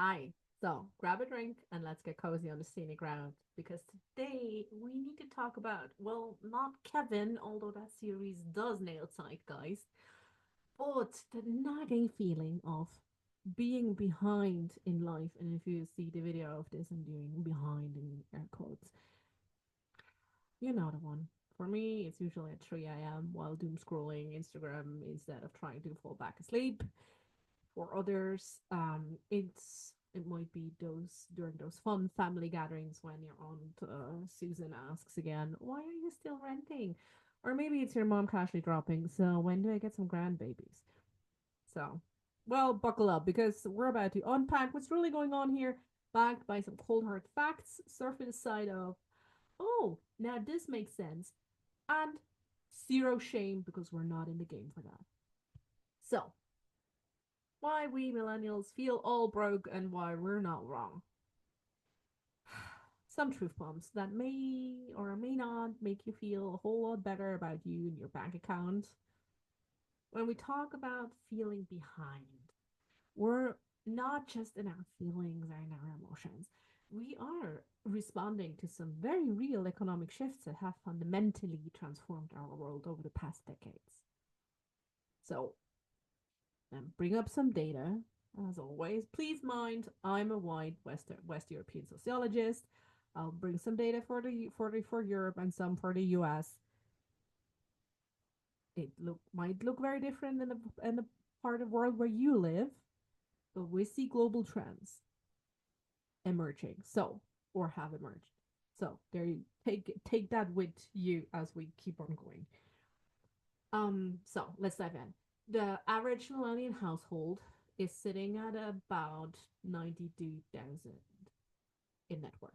Hi. So grab a drink and let's get cozy on the scenic ground because today we need to talk about, well, not Kevin, although that series does nail zeitgeist, but the nagging feeling of being behind in life. And if you see the video of this, I'm doing behind in air quotes. You know the one. For me, it's usually at 3 a.m. while doom scrolling Instagram instead of trying to fall back asleep. For others, it might be those during those fun family gatherings when your aunt Susan asks again, "Why are you still renting?" Or maybe it's your mom casually dropping, "So when do I get some grandbabies?" So, well, buckle up because we're about to unpack what's really going on here, backed by some cold hard facts, surface side of, "Oh, now this makes sense," and zero shame because we're not in the game for that. So, why we millennials feel all broke and why we're not wrong. Some truth bombs that may or may not make you feel a whole lot better about you and your bank account. When we talk about feeling behind, we're not just in our feelings or in our emotions. We are responding to some very real economic shifts that have fundamentally transformed our world over the past decades. So, bring up some data. As always, please mind I'm a white West European sociologist. I'll bring some data for Europe and some for the US. It might look very different in the part of the world where you live, but we see global trends emerging. So or have emerged. So there you take that with you as we keep on going. So let's dive in. The average millennial household is sitting at about 92,000 in net worth.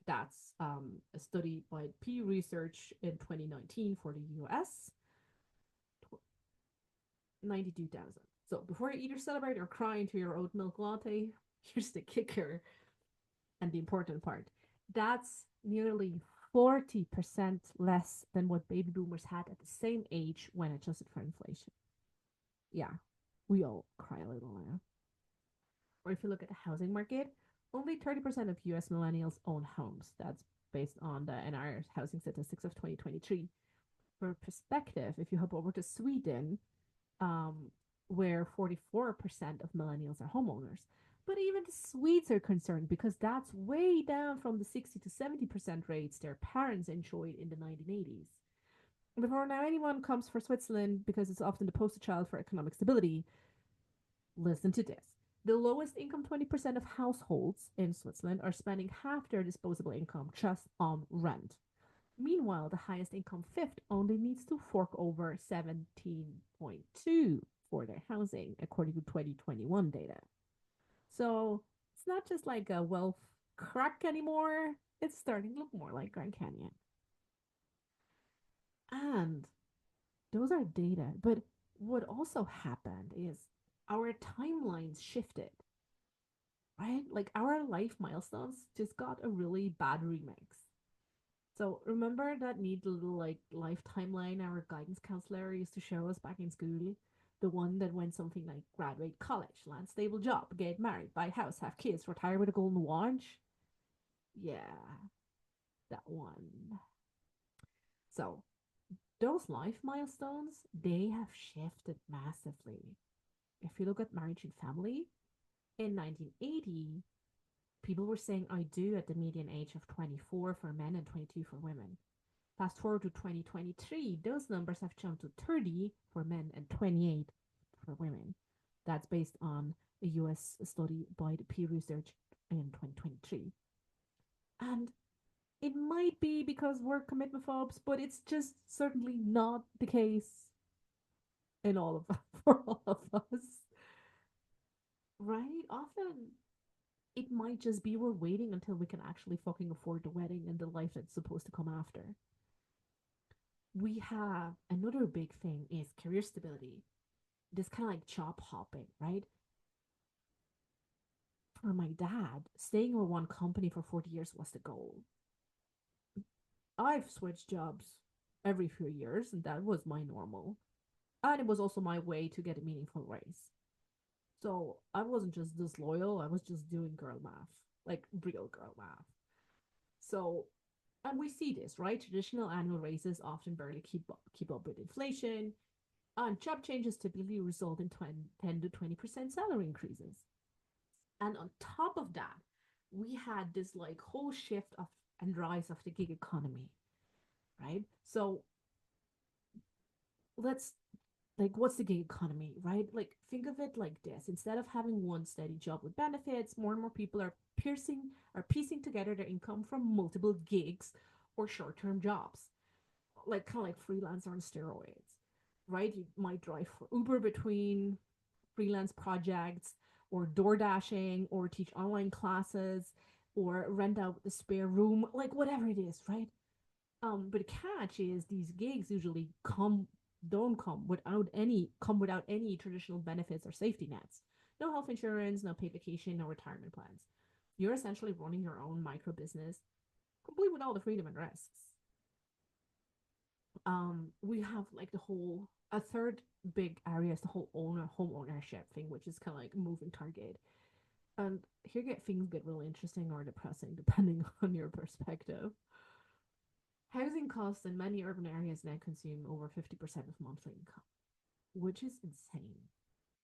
That's a study by Pew Research in 2019 for the US. 92,000. So before you either celebrate or cry into your oat milk latte, here's the kicker and the important part. That's nearly 40% less than what baby boomers had at the same age when adjusted for inflation. Yeah, we all cry a little now. Or if you look at the housing market, only 30% of US millennials own homes. That's based on the NR housing statistics of 2023. For perspective, if you hop over to Sweden, um, where 44% of millennials are homeowners, but even the Swedes are concerned because that's way down from the 60 to 70% rates their parents enjoyed in the 1980s. Before now anyone comes for Switzerland because it's often the poster child for economic stability, listen to this. The lowest income 20% of households in Switzerland are spending half their disposable income just on rent. Meanwhile, the highest income fifth only needs to fork over 17.2 for their housing, according to 2021 data. So it's not just like a wealth crack anymore. It's starting to look more like Grand Canyon. And those are data. But what also happened is our timelines shifted, right? Like our life milestones just got a really bad remix. So remember that neat little like life timeline our guidance counselor used to show us back in school? The one that went something like graduate college, land stable job, get married, buy a house, have kids, retire with a golden watch. Yeah, that one. So those life milestones, they have shifted massively. If you look at marriage and family, in 1980, people were saying I do at the median age of 24 for men and 22 for women. Fast forward to 2023, those numbers have jumped to 30 for men and 28 for women. That's based on a US study by the Pew Research in 2023. And it might be because we're commitment phobes, but it's just certainly not the case in all of for all of us. Right? Often it might just be we're waiting until we can actually fucking afford the wedding and the life that's supposed to come after. We have another big thing is career stability. This kind of like job hopping, right? For my dad, staying with one company for 40 years was the goal. I've switched jobs every few years, and that was my normal. And it was also my way to get a meaningful raise. So I wasn't just disloyal, I was just doing girl math, like real girl math. So, and we see this, right? Traditional annual raises often barely keep up with inflation, and job changes typically result in 10 to 20% salary increases. And on top of that, we had this like whole shift of and rise of the gig economy, right? So let's like what's the gig economy, right? Like think of it like this. Instead of having one steady job with benefits, more and more people are piecing together their income from multiple gigs or short-term jobs, like kind of like freelancer on steroids, right? You might drive for Uber between freelance projects, or door dashing, or teach online classes, or rent out the spare room, like whatever it is, right? But the catch is these gigs usually don't come without any traditional benefits or safety nets. No health insurance, no paid vacation, no retirement plans. You're essentially running your own micro business, complete with all the freedom and risks. We have like the whole a third big area is the whole home ownership thing, which is kind of like a moving target. And here get things get really interesting or depressing depending on your perspective. Housing costs in many urban areas now consume over 50% of monthly income, which is insane,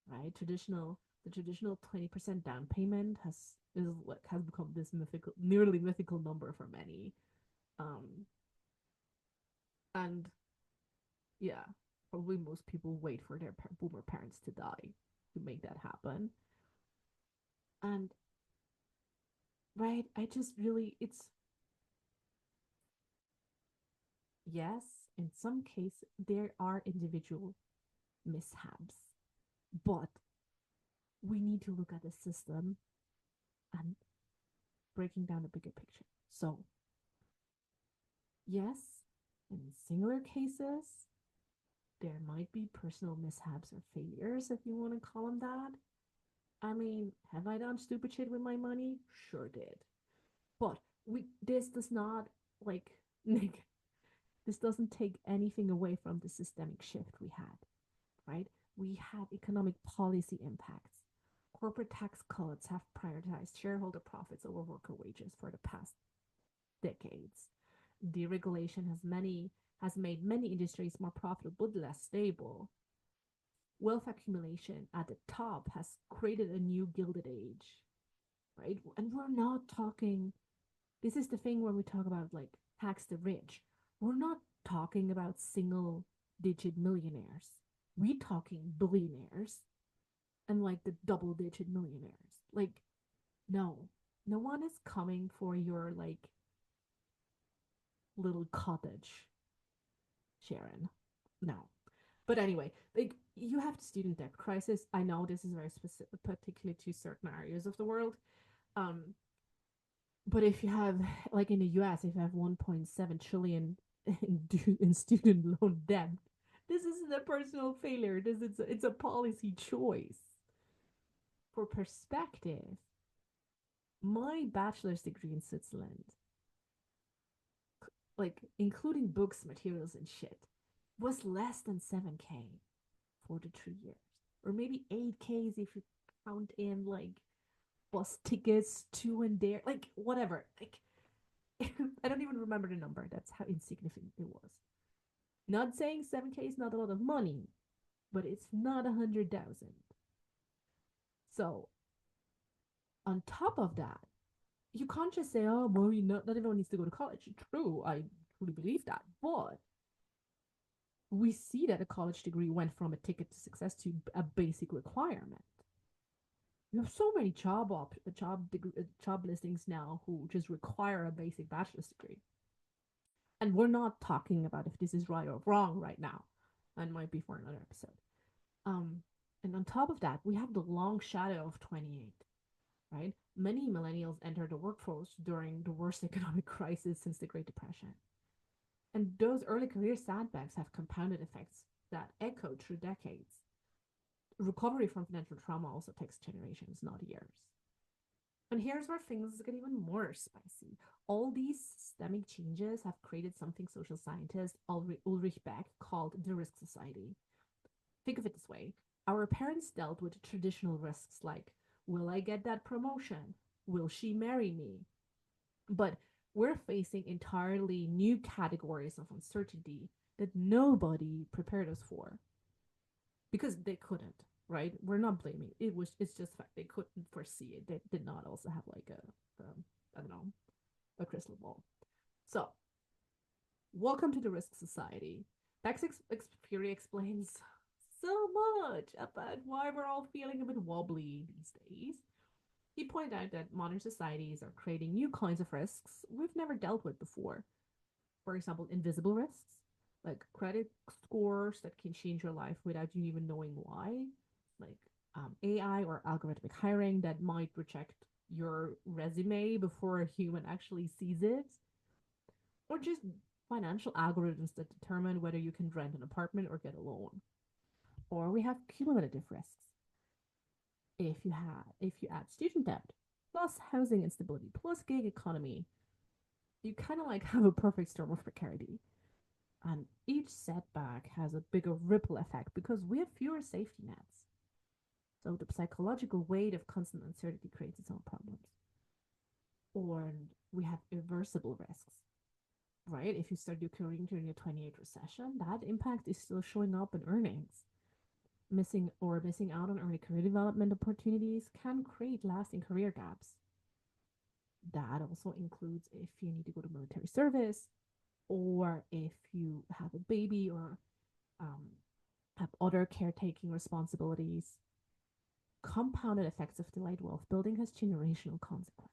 right? The traditional 20% down payment has become this nearly mythical number for many. Um, and yeah, probably most people wait for their boomer parents to die to make that happen. And right, I just really, it's yes, in some cases there are individual mishaps, but we need to look at the system and breaking down the bigger picture. So, yes, in singular cases, there might be personal mishaps or failures, if you want to call them that. I mean, have I done stupid shit with my money? Sure did. But this does not like Nick. This doesn't take anything away from the systemic shift we had, right? We had economic policy impacts. Corporate tax cuts have prioritized shareholder profits over worker wages for the past decades. Deregulation has made many industries more profitable but less stable. Wealth accumulation at the top has created a new gilded age, right? And we're not talking, this is the thing where we talk about like tax the rich. We're not talking about single digit millionaires. We talking billionaires and like the double digit millionaires. Like, no, no one is coming for your like little cottage, Sharon. No. But anyway, like you have the student debt crisis. I know this is very specific, particularly to certain areas of the world. Um, but if you have, like in the US, if you have 1.7 trillion in student loan debt, this isn't a personal failure. It's a policy choice. For perspective, my bachelor's degree in Switzerland, like including books, materials, and shit, was less than 7K for the 3 years, or maybe 8Ks if you count in like bus tickets to and there, like whatever. Like I don't even remember the number. That's how insignificant it was. Not saying 7K is not a lot of money, but it's not 100,000. So on top of that, you can't just say, "Oh, well, not everyone needs to go to college." True, I truly believe that, but we see that a college degree went from a ticket to success to a basic requirement. You have so many job listings now who just require a basic bachelor's degree. And we're not talking about if this is right or wrong right now. That might be for another episode. Um, and on top of that, we have the long shadow of 28, right? Many millennials entered the workforce during the worst economic crisis since the Great Depression. And those early career setbacks have compounded effects that echo through decades. Recovery from financial trauma also takes generations, not years. And here's where things get even more spicy. All these systemic changes have created something social scientist Ulrich Beck called the risk society. Think of it this way. Our parents dealt with traditional risks like, will I get that promotion? Will she marry me? But we're facing entirely new categories of uncertainty that nobody prepared us for because they couldn't, right? We're not blaming. It's just fact they couldn't foresee it. They did not also have like I don't know, a crystal ball. So, welcome to the Risk Society. Beck's Fury explains so much about why we're all feeling a bit wobbly these days. He pointed out that modern societies are creating new kinds of risks we've never dealt with before. For example, invisible risks, like credit scores that can change your life without you even knowing why, like AI or algorithmic hiring that might reject your resume before a human actually sees it, or just financial algorithms that determine whether you can rent an apartment or get a loan. Or we have cumulative risks. If you add student debt, plus housing instability, plus gig economy, you kind of like have a perfect storm of precarity. And each setback has a bigger ripple effect because we have fewer safety nets. So the psychological weight of constant uncertainty creates its own problems. Or we have irreversible risks, right? If you start your career during a 28 recession, that impact is still showing up in earnings. Missing out on early career development opportunities can create lasting career gaps. That also includes if you need to go to military service, or if you have a baby, or um, have other caretaking responsibilities. Compounded effects of delayed wealth building has generational consequences.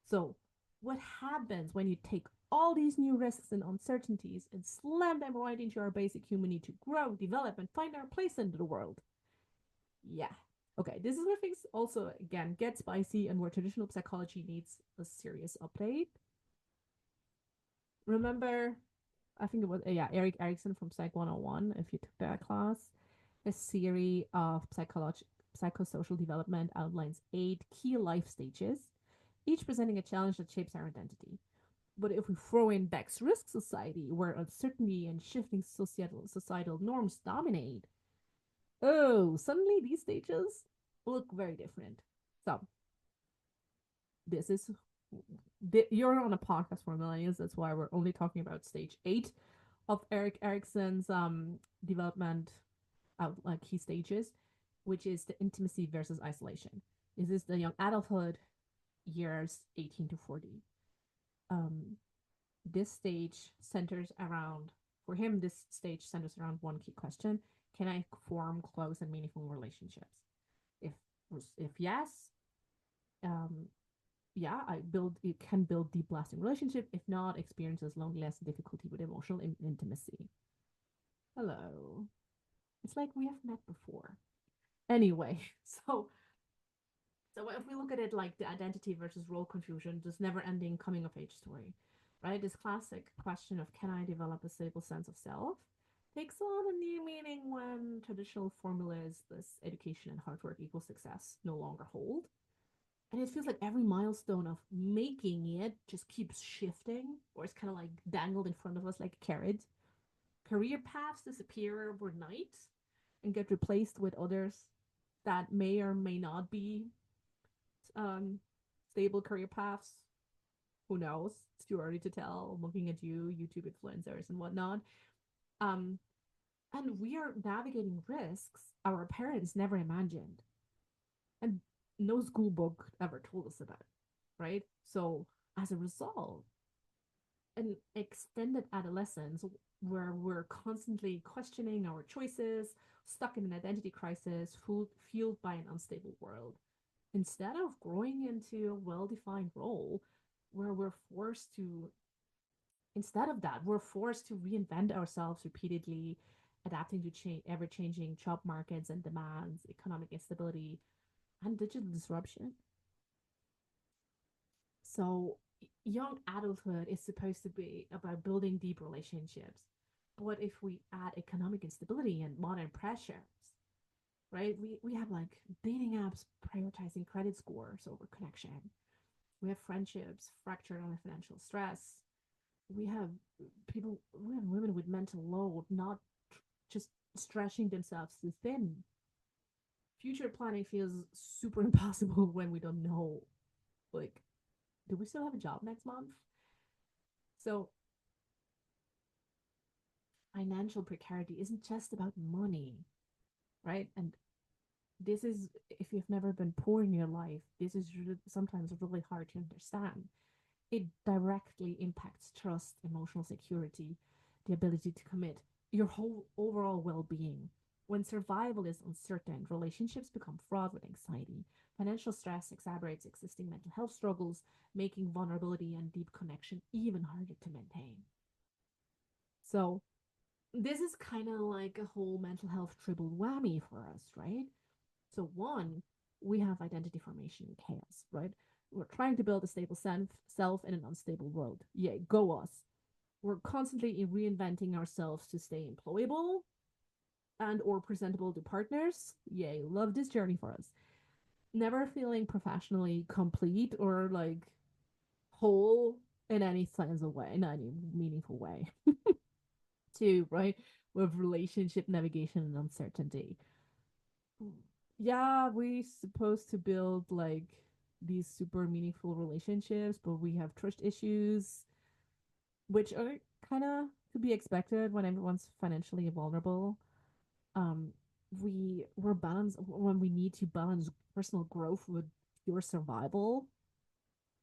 So, what happens when you take all these new risks and uncertainties and slam them right into our basic human need to grow, develop, and find our place in the world? Yeah. Okay, this is where things also, again, get spicy and where traditional psychology needs a serious update. Remember, I think it was, yeah, Eric Erickson from Psych 101, if you took that class, a series of psychosocial development outlines 8 key life stages, each presenting a challenge that shapes our identity. But if we throw in Beck's Risk Society, where uncertainty and shifting societal norms dominate, oh, suddenly these stages look very different. So, this is you're on a podcast for millennials. That's why we're only talking about stage 8 of Eric Erickson's development out like key stages, which is the intimacy versus isolation. This is the young adulthood years 18 to 40. Um, this stage centers around for him. This stage centers around one key question: can I form close and meaningful relationships? If if yes, um, yeah, I build it can build deep lasting relationship. If not, experiences loneliness and difficulty with emotional intimacy. Hello. It's like we have met before. Anyway, so if we look at it like the identity versus role confusion, this never ending coming of age story, right? This classic question of can I develop a stable sense of self takes on a new meaning when traditional formulas, this education and hard work equals success, no longer hold. And it feels like every milestone of making it just keeps shifting, or it's kind of like dangled in front of us like a carrot. Career paths disappear overnight and get replaced with others that may or may not be um, stable career paths. Who knows? It's too early to tell. Looking at you, YouTube influencers and whatnot. Um, and we are navigating risks our parents never imagined, and no school book ever told us about, right? So as a result, an extended adolescence where we're constantly questioning our choices, stuck in an identity crisis, fueled by an unstable world. Instead of growing into a well defined role where instead of that, we're forced to reinvent ourselves repeatedly, adapting to ever changing job markets and demands, economic instability, and digital disruption. So, young adulthood is supposed to be about building deep relationships. But if we add economic instability and modern pressures, right, we have like dating apps prioritizing credit scores over connection. We have friendships fractured under financial stress. We have women with mental load, not just stretching themselves too thin. future planning feels super impossible when we don't know, like, do we still have a job next month? So financial precarity isn't just about money, right? And this is, if you've never been poor in your life, this is sometimes really hard to understand. It directly impacts trust, emotional security, the ability to commit, your whole overall well being. When survival is uncertain, relationships become fraught with anxiety. Financial stress exacerbates existing mental health struggles, making vulnerability and deep connection even harder to maintain. So, this is kind of like a whole mental health triple whammy for us, right? So, one, we have identity formation and chaos, right? We're trying to build a stable self in an unstable world. Yay, go us. We're constantly reinventing ourselves to stay employable and or presentable to partners. Yay, love this journey for us. Never feeling professionally complete or like whole in any sense of way, in any meaningful way. Two, right? With relationship navigation and uncertainty. Yeah, we supposed to build like these super meaningful relationships, but we have trust issues, which are kind of to be expected when everyone's financially vulnerable. Um, we're balanced when we need to balance personal growth with pure survival.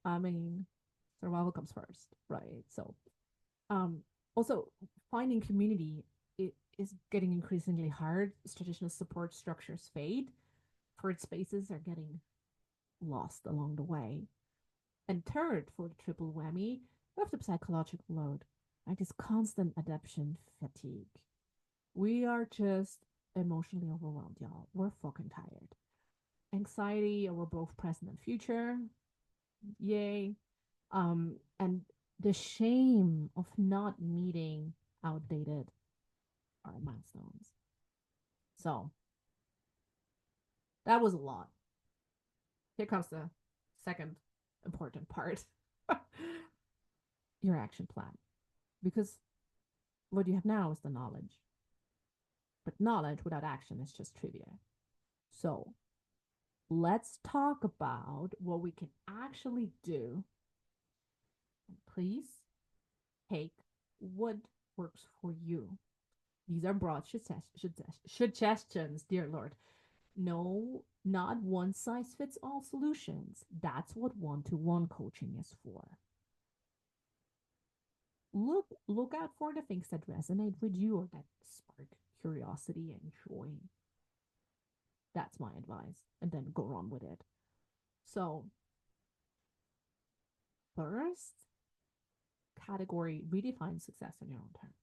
I mean, survival comes first, right? So, um, also finding community it is getting increasingly hard as traditional support structures fade. Third spaces are getting lost along the way. And third, for the triple whammy, we have the psychological load, like this constant adaptation fatigue. We are just emotionally overwhelmed, y'all. We're fucking tired. Anxiety over both present and future. Yay. And the shame of not meeting outdated our milestones. So that was a lot. Here comes the second important part. Your action plan. Because what you have now is the knowledge. But knowledge without action is just trivia. So let's talk about what we can actually do. Please take what works for you. These are broad suggestions, dear Lord. No, not one size fits all solutions. That's what one-to-one coaching is for. Look out for the things that resonate with you or that spark curiosity and joy. That's my advice. And then go on with it. So, first category, redefine success on your own terms.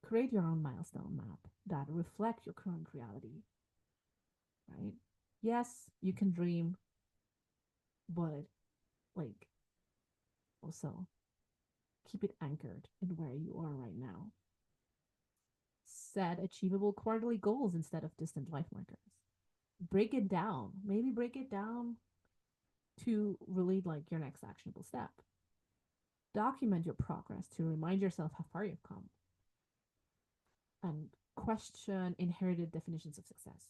Create your own milestone map that reflect your current reality, right? Yes, you can dream, but like also keep it anchored in where you are right now. Set achievable quarterly goals instead of distant life markers. Break it down. Maybe break it down to really like your next actionable step. Document your progress to remind yourself how far you've come. And question inherited definitions of success.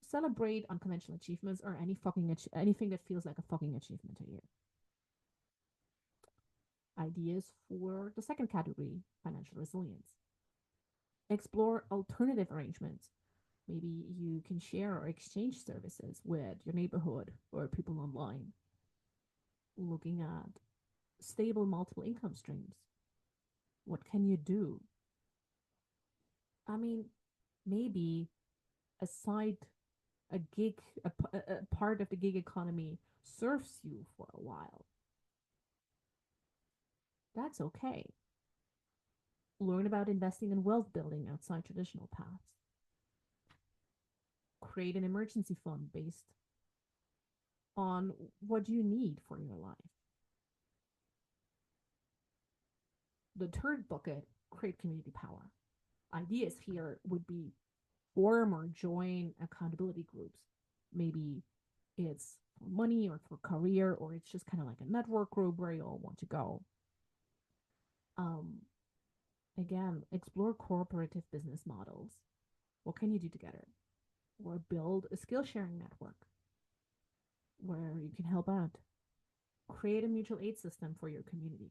Celebrate unconventional achievements or anything that feels like a fucking achievement to you. Ideas for the second category, financial resilience. Explore alternative arrangements. Maybe you can share or exchange services with your neighborhood or people online. Looking at stable multiple income streams. What can you do? I mean, maybe a side, a gig, a part of the gig economy serves you for a while. That's okay. Learn about investing in wealth building outside traditional paths. Create an emergency fund based on what you need for your life. The third bucket, create community power. Ideas here would be form or join accountability groups. Maybe it's for money or for career, or it's just kind of like a network group where you all want to go. Um, Again, explore cooperative business models. What can you do together? or build a skill sharing network where you can help out. Create a mutual aid system for your community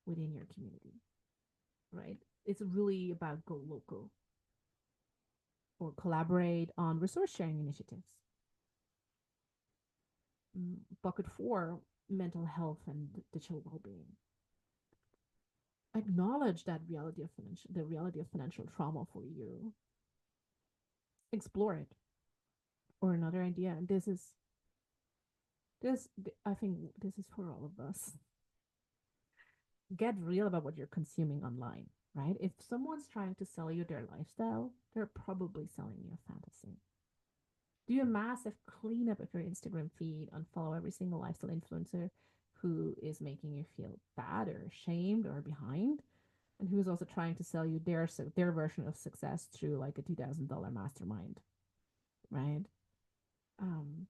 within your community, right? It's really about go local or collaborate on resource sharing initiatives. Bucket four, mental health and digital well-being. Acknowledge that the reality of financial trauma for you. Explore it. Or another idea, and this I think this is for all of us. Get real about what you're consuming online, right? If someone's trying to sell you their lifestyle, they're probably selling you a fantasy. Do a massive cleanup of your Instagram feed, unfollow every single lifestyle influencer who is making you feel bad or ashamed or behind, and who's also trying to sell you their version of success through like a $2,000 mastermind, right? Um,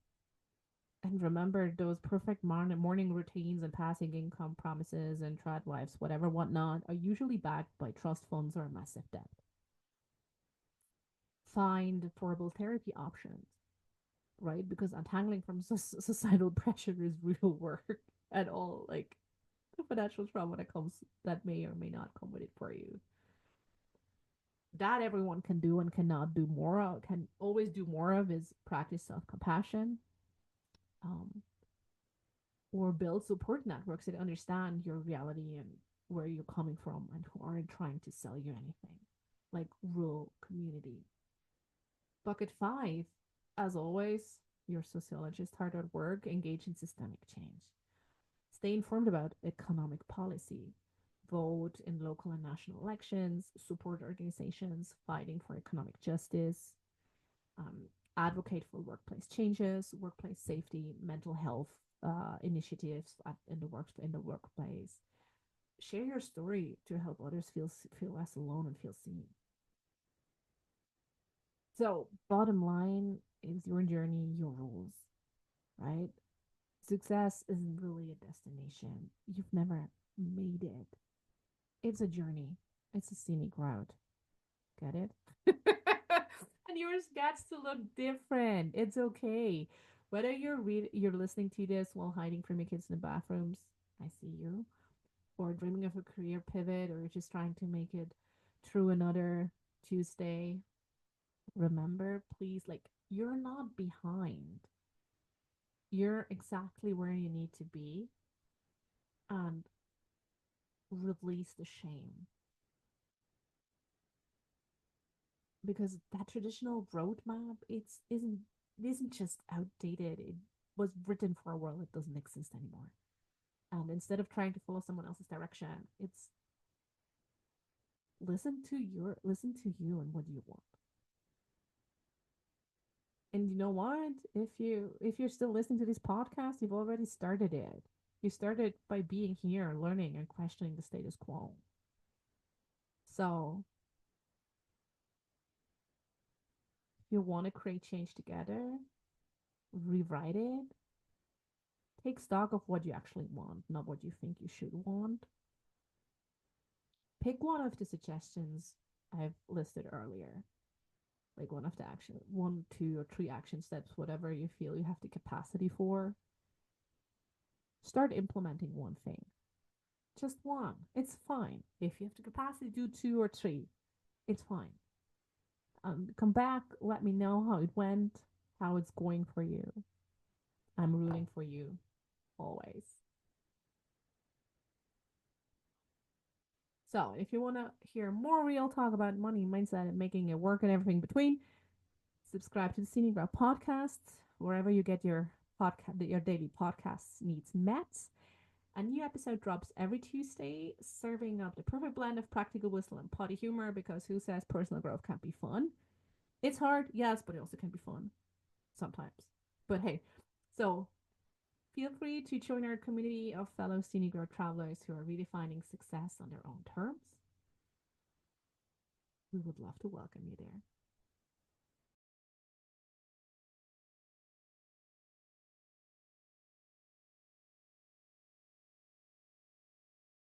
and remember those perfect morning routines and passing income promises and trad wives, whatever, whatnot, are usually backed by trust funds or massive debt. Find affordable therapy options, right? Because untangling from societal pressure is real work at all. Like the financial trauma that may or may not come with it for you. That everyone can do and cannot do more of, can always do more of, is practice self compassion, um, or build support networks that understand your reality and where you're coming from and who aren't trying to sell you anything, like rural community. Bucket five, as always, your sociologist hard at work, engage in systemic change. Stay informed about economic policy, vote in local and national elections, support organizations fighting for economic justice, um, advocate for workplace changes, workplace safety, mental health initiatives in the workplace. Share your story to help others feel less alone and feel seen. So, bottom line is your journey, your rules, right? Success isn't really a destination. You've never made it. It's a journey. It's a scenic route. Get it? And yours gets to look different. It's okay. Whether you're listening to this while hiding from your kids in the bathrooms, I see you, or dreaming of a career pivot, or just trying to make it through another Tuesday, remember, please, like, you're not behind. You're exactly where you need to be, and release the shame, because that traditional roadmap, isn't just outdated. It was written for a world that doesn't exist anymore. And instead of trying to follow someone else's direction, it's listen to you and what you want. And you know what? If you're still listening to this podcast, you've already started it. You started by being here, learning and questioning the status quo. So if you want to create change together, rewrite it, take stock of what you actually want, not what you think you should want. Pick one of the suggestions I've listed earlier, like one of the action, one, two, or three action steps, whatever you feel you have the capacity for. Start implementing one thing, just one. It's fine. If you have the capacity to do two or three, it's fine. Come back, let me know how it went, how it's going for you. I'm rooting for you always. So, if you want to hear more real talk about money, mindset, and making it work and everything between, subscribe to the Scenic Route podcast wherever you get your daily podcasts needs met. A new episode drops every Tuesday, serving up the perfect blend of practical wisdom and potty humor. Because who says personal growth can't be fun? It's hard, yes, but it also can be fun sometimes. But hey, so feel free to join our community of fellow scenic growth travelers who are redefining success on their own terms. We would love to welcome you there.